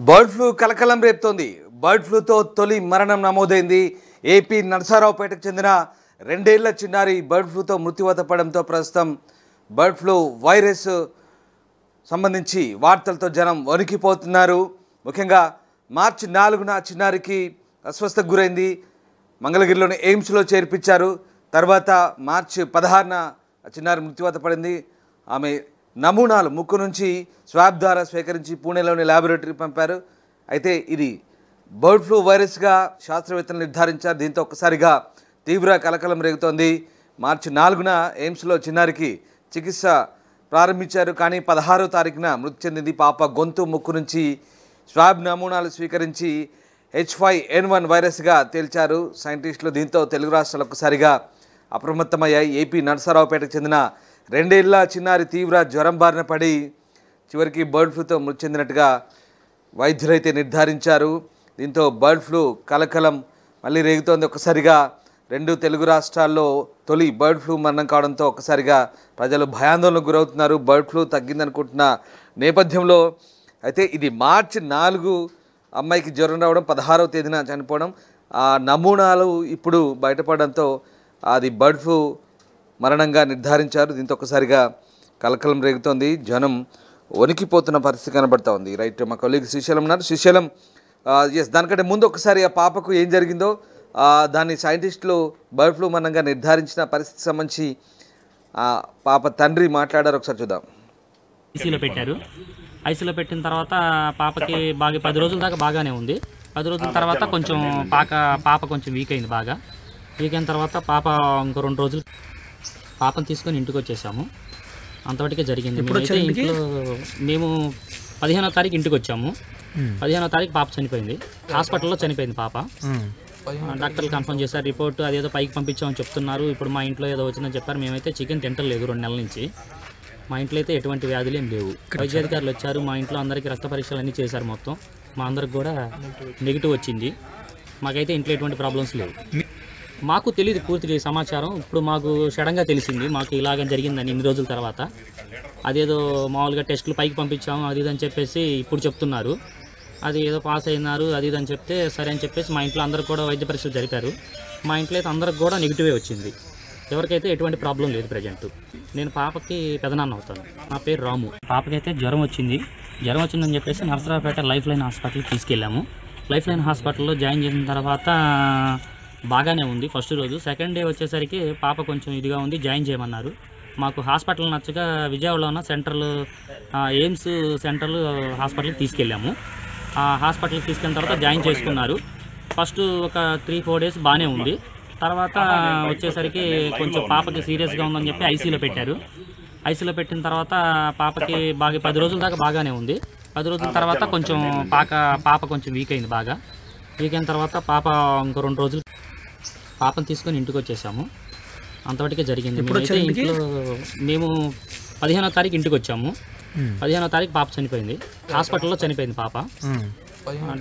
Bird flu కలకలం రేపుతోంది. Bird ఫ్లూతో తొలి మరణం నమోదైంది. ఏపీ నరసరావుపేటకు చెందిన 2 ఏళ్ల చిన్నారి బర్డ్ ఫ్లూతో మృత్యువాత పడడంతో ప్రస్తుతం బర్డ్ ఫ్లూ వైరస్ సంబంధించి వార్తలతో జనం వణికిపోతున్నారు. ముఖ్యంగా మార్చి 4న చిన్నారికి అస్వస్థతకు గురైంది. మంగళగిరిలోని ఎయిమ్స్లో చేర్పించారు. తర్వాత మార్చి 16న చిన్నారి మృత్యువాత పడింది. ఆమె నమూనాలు ముక్కు నుంచి స్వాబ్ ద్వారా స్వీకరించి పూణేలోని ల్యాబొరేటరీకి పంపారు. అయితే ఇది బర్డ్ ఫ్లూ వైరస్గా శాస్త్రవేత్తలు నిర్ధారించారు. దీంతో ఒక్కసారిగా తీవ్ర కలకలం రేగుతోంది. మార్చి 4న ఎయిమ్స్లో చిన్నారికి చికిత్స ప్రారంభించారు. కానీ 16వ తారీఖున మృతి చెందింది. పాప గొంతు ముక్కు నుంచి స్వాబ్ నమూనాలు స్వీకరించి H5N1 వైరస్గా తేల్చారు సైంటిస్టులు. దీంతో తెలుగు రాష్ట్రాలు ఒక్కసారిగా అప్రమత్తమయ్యాయి. ఏపీ నరసరావుపేటకు చెందిన 2 ఏళ్ల చిన్నారి తీవ్ర జ్వరం బారిన పడి చివరికి బర్డ్ ఫ్లూతో మృతి చెందినట్టుగా వైద్యులైతే నిర్ధారించారు. దీంతో బర్డ్ ఫ్లూ కలకలం మళ్ళీ రేగుతోంది. ఒక్కసారిగా 2 తెలుగు రాష్ట్రాల్లో తొలి బర్డ్ ఫ్లూ మరణం కావడంతో ఒక్కసారిగా ప్రజలు భయాందోళనకు గురవుతున్నారు. బర్డ్ ఫ్లూ తగ్గిందనుకుంటున్న నేపథ్యంలో అయితే ఇది మార్చి 4 అమ్మాయికి జ్వరం రావడం, 16వ తేదీన చనిపోవడం, ఆ నమూనాలు ఇప్పుడు బయటపడడంతో అది బర్డ్ ఫ్లూ మరణంగా నిర్ధారించారు. దీంతో ఒక్కసారిగా కలకలం రేగుతోంది. జనం వణికిపోతున్న పరిస్థితి కనబడతా ఉంది. రైట్, మా కొలీగ్ శ్రీశైలం ఉన్నారు. శ్రీశైలం, దానికంటే ముందు ఒకసారి ఆ పాపకు ఏం జరిగిందో, దాన్ని సైంటిస్టులు బర్డ్ ఫ్లూ మరణంగా నిర్ధారించిన పరిస్థితి సంబంధించి పాప తండ్రి మాట్లాడారు. ఒకసారి చూద్దాం. ఐసీలో పెట్టారు. ఐసీలో పెట్టిన తర్వాత పాపకి 10 రోజుల దాకా బాగానే ఉంది. 10 రోజుల తర్వాత కొంచెం పాప కొంచెం వీక్ అయింది. బాగా వీక్ అయిన తర్వాత పాప ఇంకో 2 రోజులు పాపను తీసుకొని ఇంటికి వచ్చేసాము. అంతవరకే జరిగింది. మేము 15వ తారీఖు ఇంటికి వచ్చాము. 15వ తారీఖు పాప చనిపోయింది. హాస్పిటల్లో చనిపోయింది పాప. డాక్టర్లు కన్ఫర్మ్ చేశారు. రిపోర్ట్ అదేదో పైకి పంపించామని చెప్తున్నారు. ఇప్పుడు మా ఇంట్లో ఏదో వచ్చిందని చెప్పారు. మేమైతే చికెన్ తింటలేదు 2 నెలల నుంచి. మా ఇంట్లో అయితే ఎటువంటి వ్యాధులు ఏం లేవు. వైద్యాధికారులు వచ్చారు. మా ఇంట్లో అందరికీ రక్త పరీక్షలు అన్నీ చేశారు. మొత్తం మా అందరికి కూడా నెగిటివ్ వచ్చింది. మాకైతే ఇంట్లో ఎటువంటి ప్రాబ్లమ్స్ లేవు. మాకు తెలియదు పూర్తి సమాచారం. ఇప్పుడు మాకు సడన్గా తెలిసింది మాకు ఇలాగ జరిగిందని. ఇన్ని రోజుల తర్వాత అదేదో మామూలుగా టెస్టులు పైకి పంపించాము అది ఇదని చెప్పేసి ఇప్పుడు చెప్తున్నారు. అది ఏదో పాస్ అయినారు అది ఇదని చెప్తే సరే అని చెప్పేసి మా ఇంట్లో అందరికి కూడా వైద్య పరీక్షలు జరిపారు. మా ఇంట్లో అయితే అందరికి కూడా నెగిటివే వచ్చింది. ఎవరికైతే ఎటువంటి ప్రాబ్లం లేదు ప్రజెంట్. నేను పాపకి పెదనాన్న అవుతాను. నా పేరు రాము. పాపకైతే జ్వరం వచ్చింది. జ్వరం వచ్చిందని చెప్పేసి నరసరావుపేట లైఫ్ లైన్ హాస్పిటల్కి తీసుకెళ్ళాము. లైఫ్ లైన్ హాస్పిటల్లో జాయిన్ చేసిన తర్వాత బాగానే ఉంది ఫస్ట్ రోజు. సెకండ్ డే వచ్చేసరికి పాప కొంచెం ఇదిగా ఉంది, జాయిన్ చేయమన్నారు. మాకు హాస్పిటల్ నచ్చగా విజయవాడలో ఉన్న సెంట్రల్ ఎయిమ్స్ సెంట్రల్ హాస్పిటల్కి తీసుకెళ్ళాము. ఆ హాస్పిటల్కి తీసుకెళ్ళిన తర్వాత జాయిన్ చేసుకున్నారు. ఫస్ట్ ఒక 3-4 డేస్ బాగానే ఉంది. తర్వాత వచ్చేసరికి కొంచెం పాపకి సీరియస్గా ఉందని చెప్పి ఐసీలో పెట్టారు. ఐసీలో పెట్టిన తర్వాత పాపకి 10 రోజుల దాకా బాగానే ఉంది. 10 రోజుల తర్వాత కొంచెం పాప కొంచెం వీక్ అయింది. బాగా వీక్ అయిన తర్వాత పాప ఇంకో 2 రోజులు పాపను తీసుకొని ఇంటికి వచ్చేసాము. అంతవరకే జరిగింది. మేము 15వ తారీఖు ఇంటికి వచ్చాము. 15వ తారీఖు పాప చనిపోయింది. హాస్పిటల్లో చనిపోయింది పాప.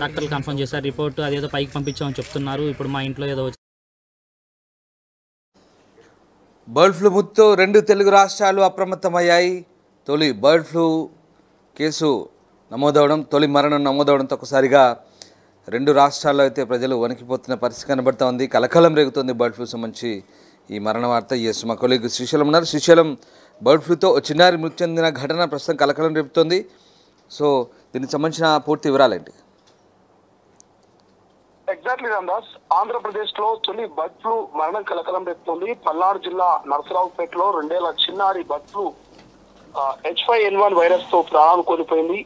డాక్టర్లు కన్ఫర్మ్ చేశారు. రిపోర్ట్ అదేదో పైకి పంపించామని చెప్తున్నారు. ఇప్పుడు మా ఇంట్లో ఏదో బర్డ్ ఫ్లూ ముతో 2 తెలుగు రాష్ట్రాలు అప్రమత్తమయ్యాయి. తొలి బర్డ్ ఫ్లూ కేసు నమోదవడం, తొలి మరణం నమోదవడంతో ఒకసారిగా 2 రాష్ట్రాల్లో అయితే ప్రజలు వణికిపోతున్న పరిస్థితి కనబడతా ఉంది. కలకలం రేగుతుంది బర్డ్ ఫ్లూ సంబంధించి ఈ మరణ వార్త. మా కొలీగ్ శ్రీశైలం ఉన్నారు. శ్రీశైలం, బర్డ్ ఫ్లూతో చిన్నారి మృతి చెందిన ఘటన ప్రస్తుతం కలకలం రేపుతోంది. సో దీనికి సంబంధించిన పూర్తి వివరాలేంటి? ఎగ్జాక్ట్లీ రామదాస్, ఆంధ్రప్రదేశ్ లో తొలి బర్డ్ ఫ్లూ మరణం కలకలం రేపుతోంది. పల్నాడు జిల్లా నరసరావుపేటలో 2 ఏళ్ల చిన్నారి బర్డ్ ఫ్లూ H5N1 వైరస్ తో ప్రాణాలు కోల్పోయింది.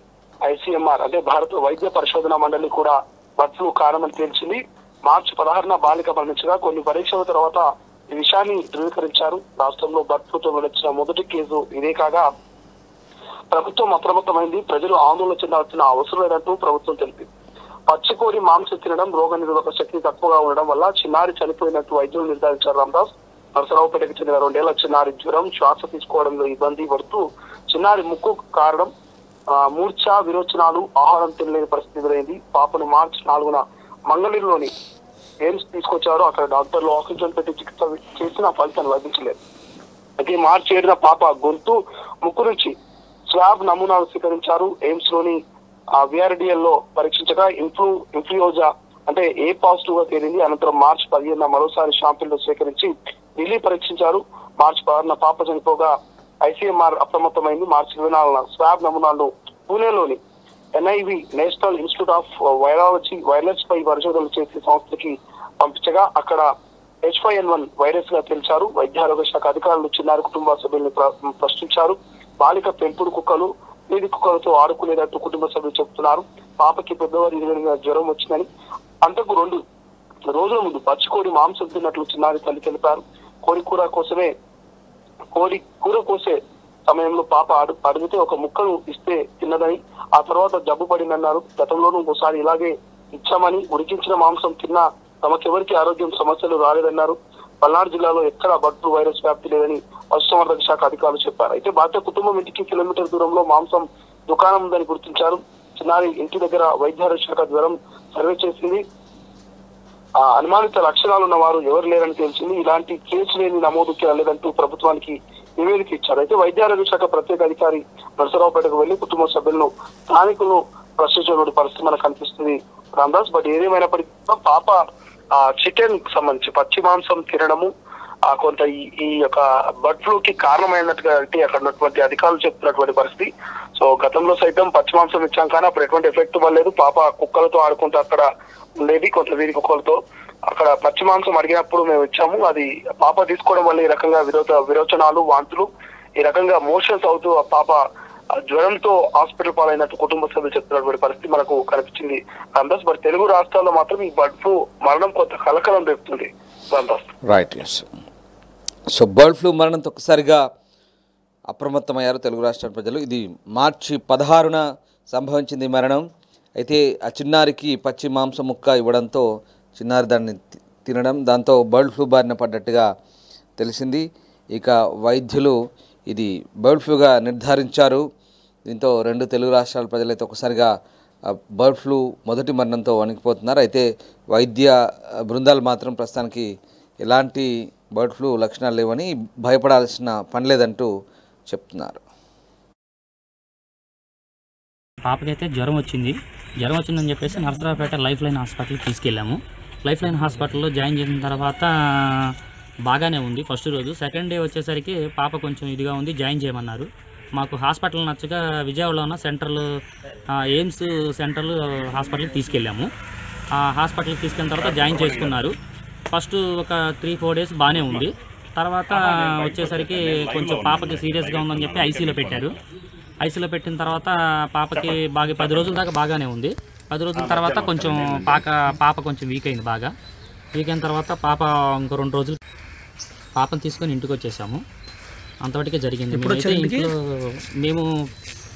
ICMR అంటే భారత వైద్య పరిశోధన మండలి కూడా బర్డ్ ఫ్లూ కారణమని తేల్చింది. మార్చి 16న బాలిక మరణించగా కొన్ని పరీక్షల తర్వాత ఈ విషయాన్ని ధృవీకరించారు. రాష్ట్రంలో బర్డ్ ఫ్లూతో వచ్చిన మొదటి కేసు ఇదే కాగా ప్రభుత్వం అప్రమత్తమైంది. ప్రజలు ఆందోళన చెందాల్సిన అవసరం లేదంటూ ప్రభుత్వం తెలిపింది. పచ్చికోడి మాంసం తినడం, రోగ నిరోధక శక్తి తక్కువగా ఉండడం వల్ల చిన్నారి చనిపోయినట్టు వైద్యులు నిర్ధారించారు. రామదాస్, నరసరావుపేటకు చెందిన 2 ఏళ్ల చిన్నారి జ్వరం, శ్వాస తీసుకోవడంలో ఇబ్బంది పడుతూ చిన్నారి ముక్కు కారణం, మూర్ఛ, విరోచనాలు, ఆహారం తినలేని పరిస్థితి ఎదురైంది. పాపను మార్చి 4న మంగళగిరిలోని ఎయిమ్స్ తీసుకొచ్చారు. అక్కడ డాక్టర్లు ఆక్సిజన్ పెట్టి చికిత్స చేసిన ఫలితం లభించలేదు. అయితే మార్చి 7న పాప గొంతు, ముక్కు నుంచి స్వాబ్ నమూనాలు స్వీకరించారు. ఎయిమ్స్ లోని విఆర్డిఎల్ లో పరీక్షించగా ఇన్ఫ్లుయెంజా అంటే ఏ పాజిటివ్ గా తేలింది. అనంతరం మార్చి 15న మరోసారి శాంపిల్ సేకరించి ఢిల్లీ పరీక్షించారు. మార్చి 16న పాప చనిపోగా ఐసీఎంఆర్ అప్రమత్తమైంది. మార్చి 24న స్వాబ్ నమూనాలను పూణేలోని NIV national institute of virology virus పై పరిశోధనలు చేసే సంస్థకి పంపించగా అక్కడ H5N1 వైరస్ గా తెలిచారు. వైద్య ఆరోగ్య శాఖ అధికారులు చిన్నారి కుటుంబ సభ్యుల్ని ప్రశ్నించారు. బాలిక పెంపుడు కుక్కలు వీధి కుక్కలతో ఆడుకునేటట్టు కుటుంబ సభ్యులు చెబుతున్నారు. పాపకి ఫిబ్రవరి 20న జ్వరం వచ్చిందని, అంతకు 2 రోజుల ముందు పచ్చికోడి మాంసం తిన్నట్లు చిన్నారి తల్లి తెలిపారు. కోడి కూర కోసే సమయంలో పాప అడిగితే ఒక ముక్కను ఇస్తే తిన్నదని, ఆ తర్వాత జబ్బు పడిందన్నారు. గతంలోనూ ఒకసారి ఇలాగే ఇచ్చామని, ఉడికించిన మాంసం తిన్నా తమకెవరికి ఆరోగ్యం సమస్యలు రాలేదన్నారు. పల్నాడు జిల్లాలో ఎక్కడా బర్డ్ ఫ్లూ వైరస్ వ్యాప్తి లేదని పశుసంవర్ధక శాఖ అధికారులు చెప్పారు. అయితే బాధిత కుటుంబం ఇంటికి కిలోమీటర్ దూరంలో మాంసం దుకాణం ఉందని గుర్తించారు. చిన్నారి ఇంటి దగ్గర వైద్య ఆరోగ్య శాఖ జ్వరం సర్వే చేసింది. అనుమానిత లక్షణాలు ఉన్న వారు ఎవరు లేరని తెలిసింది. ఇలాంటి కేసులేని నమోదుకి రాలేదంటూ ప్రభుత్వానికి నివేదిక ఇచ్చారు. అయితే వైద్య ఆరోగ్య శాఖ ప్రత్యేక అధికారి నరసరావుపేటకు వెళ్లి కుటుంబ సభ్యులను స్థానికులను ప్రశ్నించిన పరిస్థితి మనకు కనిపిస్తుంది రామదాస్. బట్ ఏదేమైనప్పటికీ పాప చికెన్ సంబంధించి పచ్చి మాంసం తినడము కొంత ఈ యొక్క బర్డ్ ఫ్లూ కి కారణమైనట్టుగా అక్కడ ఉన్నటువంటి అధికారులు చెప్తున్నటువంటి పరిస్థితి. సో గతంలో సైతం పచ్చి మాంసం ఇచ్చాం కానీ అప్పుడు ఎటువంటి ఎఫెక్ట్ పడలేదు. పాప కుక్కలతో ఆడుకుంటూ అక్కడ ఉండేది, కొంత వీధి కుక్కలతో. అక్కడ పచ్చి మాంసం అడిగినప్పుడు మేము ఇచ్చాము. అది పాప తీసుకోవడం వల్ల ఈ రకంగా విరోచనాలు, వాంతులు, ఈ రకంగా మోషన్స్ అవుతూ ఆ పాప జ్వరంతో హాస్పిటల్ పాలైనట్టు కుటుంబ సభ్యులు చెప్తున్నటువంటి పరిస్థితి మనకు కనిపించింది రామదాస్. బట్ తెలుగు రాష్ట్రాల్లో మాత్రం ఈ బర్డ్ ఫ్లూ మరణం కొంత కలకలం రేపుతుంది Ramadas. Right, yes. So bird flu మరణంతో ఒక్కసారిగా అప్రమత్తమయ్యారు తెలుగు రాష్ట్రాల ప్రజలు. ఇది మార్చి 16న సంభవించింది మరణం. అయితే ఆ చిన్నారికి పచ్చి మాంసం ముక్క ఇవ్వడంతో చిన్నారి దాన్ని తినడం, దాంతో బర్డ్ ఫ్లూ బారిన పడ్డట్టుగా తెలిసింది. ఇక వైద్యులు ఇది బర్డ్ ఫ్లూగా నిర్ధారించారు. దీంతో 2 తెలుగు రాష్ట్రాల ప్రజలైతే ఒకసారిగా బర్డ్ ఫ్లూ మొదటి మరణంతో వణికిపోతున్నారు. అయితే వైద్య బృందాలు మాత్రం ప్రస్తుతానికి ఎలాంటి బర్డ్ ఫ్లూ లక్షణాలు లేవని, భయపడాల్సిన పని లేదంటూ చెప్తున్నారు. పాపకైతే జ్వరం వచ్చిందని చెప్పేసి నరసరావుపేట లైఫ్ లైన్ హాస్పిటల్కి తీసుకెళ్ళాము. లైఫ్ లైన్ హాస్పిటల్లో జాయిన్ చేసిన తర్వాత బాగానే ఉంది ఫస్ట్ రోజు. సెకండ్ డే వచ్చేసరికి పాప కొంచెం ఇదిగా ఉంది, జాయిన్ చేయమన్నారు. మాకు హాస్పిటల్ నచ్చగా విజయవాడలో ఉన్న ఎయిమ్స్ సెంట్రల్ హాస్పిటల్కి తీసుకెళ్ళాము. ఆ హాస్పిటల్కి తీసుకెళ్ళిన తర్వాత జాయిన్ చేసుకున్నారు. ఫస్ట్ ఒక 3-4 డేస్ బాగానే ఉంది. తర్వాత వచ్చేసరికి కొంచెం పాపకి సీరియస్గా ఉందని చెప్పి ఐసీలో పెట్టారు. ఐసీలో పెట్టిన తర్వాత పాపకి 10 రోజుల దాకా బాగానే ఉంది. 10 రోజుల తర్వాత కొంచెం పాప కొంచెం వీక్ అయింది. బాగా వీక్ అయిన తర్వాత పాప ఇంకో 2 రోజులు పాపను తీసుకొని ఇంటికి వచ్చేసాము. అంతవరకే జరిగింది. మేము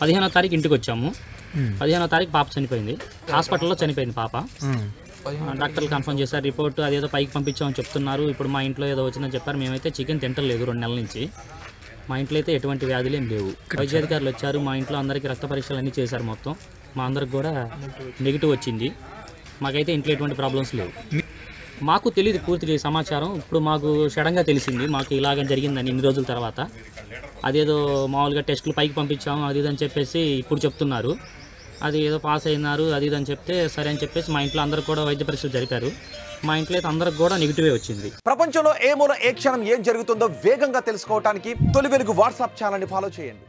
15వ తారీఖు ఇంటికి వచ్చాము. 15వ తారీఖు పాప చనిపోయింది. హాస్పిటల్లో చనిపోయింది పాప. డాక్టర్లు కన్ఫర్మ్ చేశారు రిపోర్ట్, అదేదో పైకి పంపించామని చెప్తున్నారు. ఇప్పుడు మా ఇంట్లో ఏదో వచ్చిందని చెప్పారు. మేమైతే చికెన్ తింటలేదు 2 నెలల నుంచి. మా ఇంట్లో అయితే ఎటువంటి వ్యాధులు ఏం లేవు. వైద్యాధికారులు వచ్చారు, మా ఇంట్లో అందరికీ రక్త పరీక్షలు అన్నీ చేశారు. మొత్తం మా అందరికి కూడా నెగిటివ్ వచ్చింది. మాకైతే ఇంట్లో ఎటువంటి ప్రాబ్లమ్స్ లేవు. మాకు తెలియదు పూర్తి సమాచారం. ఇప్పుడు మాకు సడన్గా తెలిసింది మాకు ఇలాగ జరిగిందని ఇన్ని రోజుల తర్వాత. అదేదో మామూలుగా టెస్టులు పైకి పంపించాము అది ఇదని చెప్పేసి ఇప్పుడు చెప్తున్నారు. అది ఏదో పాస్ అయినారు అది ఇదని చెప్తే సరే అని చెప్పేసి మా ఇంట్లో అందరికి కూడా వైద్య పరీక్షలు జరిపారు. మా ఇంట్లో అయితే అందరికి కూడా నెగిటివే వచ్చింది. ప్రపంచంలో ఏ మూల ఏ క్షణం ఏం జరుగుతుందో వేగంగా తెలుసుకోవడానికి తొలి వెలుగు వాట్సాప్ ఛానల్ని ఫాలో చేయండి.